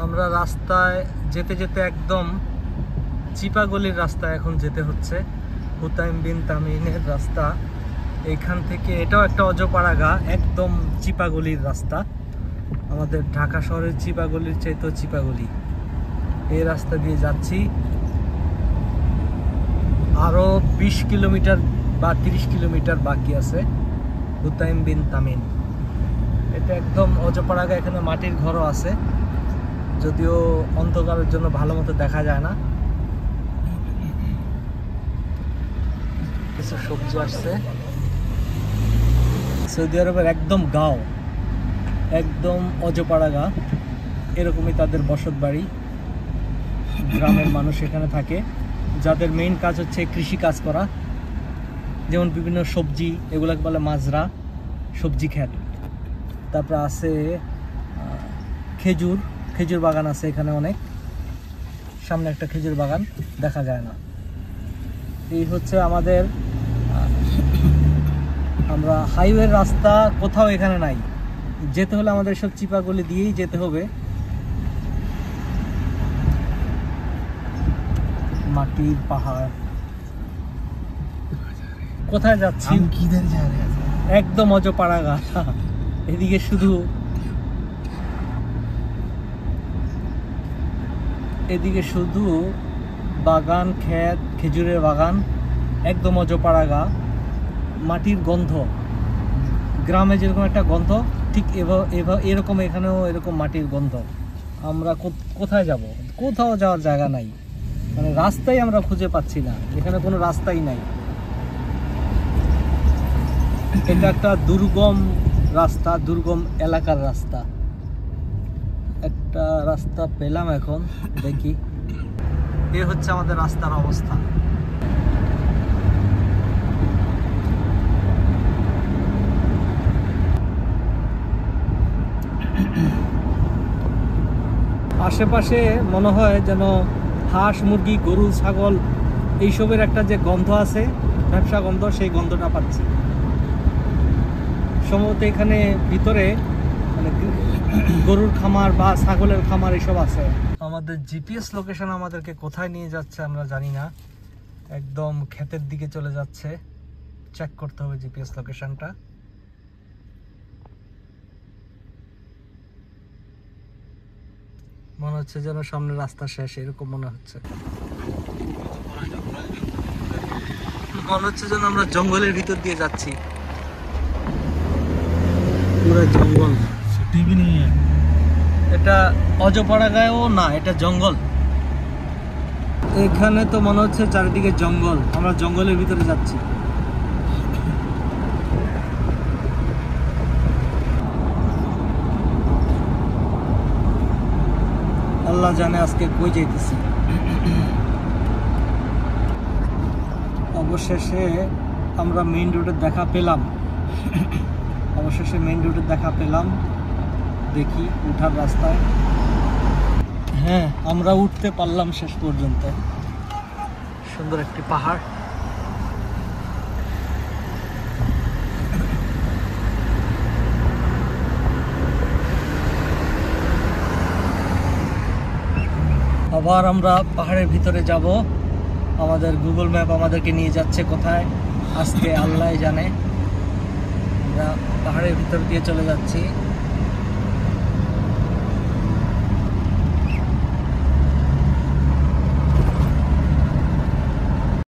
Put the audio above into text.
আমরা রাস্তায় যেতে যেতে একদম চিপাগলির রাস্তায় এখন যেতে হচ্ছে। হুতাইম বিন তামিনের রাস্তা এইখান থেকে, এটাও একটা অজপাড়াগা, একদম চিপাগলির রাস্তা। আমাদের ঢাকা শহরের চিপাগলির চাইতেও চিপাগলি। এই রাস্তা দিয়ে যাচ্ছি। আরো 20 কিলোমিটার বা 30 কিলোমিটার বাকি আছে হুতাইম বিন তামিন। এটা একদম অজপাড়াগা। এখানে মাটির ঘরও আছে, যদিও অন্ধকারের জন্য ভালো মতো দেখা যায় না। কিছু সবজি আসছে। সৌদি আরবের একদম গাঁও, একদম অজপাড়াগা, এরকমই তাদের বসত বাড়ি। গ্রামের মানুষ এখানে থাকে, যাদের মেইন কাজ হচ্ছে কৃষি কাজ করা। যেমন বিভিন্ন সবজি, এগুলাকে বলে মাজরা, সবজি ক্ষেত। তারপর আছে খেজুর বাগান আছে এখানে অনেক। সামনে একটা খেজুর বাগান দেখা যায় না। এই হচ্ছে আমাদের, আমরা হাইওয়ের রাস্তা কোথাও এখানে নাই। যেতে হলে আমাদের সব চিপাগলি দিয়েই যেতে হবে। মাটির পাহাড়। কোথায় যাচ্ছি? একদম অজপাড়াগা। এদিকে শুধু বাগান, ক্ষেত, খেজুরের বাগান, একদম অজপাড়াগা। মাটির গন্ধ, গ্রামে যেরকম একটা গন্ধ, ঠিক এরকম এখানেও এরকম মাটির গন্ধ। আমরা কোথায় যাব? কোথাও যাওয়ার জায়গা নাই, মানে রাস্তাই আমরা খুঁজে পাচ্ছি না। এখানে কোনো রাস্তাই নাই। এটা একটা দুর্গম রাস্তা, দুর্গম এলাকার রাস্তা। একটা রাস্তা পেলাম এখন, দেখি। এ হচ্ছে আমাদের রাস্তার অবস্থা। আশেপাশে মনে হয় যেন হাঁস, মুরগি, গরু, ছাগল এইসবের একটা যে গন্ধ আছে, ব্যবসা গন্ধ, সেই গন্ধটা পাচ্ছি। সম্ভবত এখানে ভিতরে মানে গরুর খামার বা ছাগলের খামার এসব আছে। আমাদের জিপিএস লোকেশন আমাদেরকে কোথায় নিয়ে যাচ্ছে আমরা জানি না। একদম ক্ষেতের দিকে চলে যাচ্ছে। চেক করতে হবে জিপিএস লোকেশনটা। মনে হচ্ছে যেন সামনে রাস্তা শেষ, এরকম মনে হচ্ছে। মনে হচ্ছে যেন আমরা জঙ্গলের ভিতর দিয়ে যাচ্ছি। পুরো জঙ্গল। টিভি নিয়ে এটা অজপাড়াগায়ও না, এটা জঙ্গল। এখানে তো মনে হচ্ছে চারিদিকে জঙ্গল, আমরা জঙ্গলের ভিতরে যাচ্ছি। আল্লাহ জানে আজকে কই যাইতেছি। অবশেষে আমরা মেইন রোডের দেখা পেলাম। দেখি উঠার রাস্তায়। হ্যাঁ, আমরা উঠতে পারলাম শেষ পর্যন্ত। সুন্দর একটি পাহাড়। আবার আমরা পাহাড়ের ভিতরে যাব। আমাদের গুগল ম্যাপ আমাদেরকে নিয়ে যাচ্ছে কোথায় আজকে আল্লাহই জানে। আমরা পাহাড়ের ভিতর দিয়ে চলে যাচ্ছি।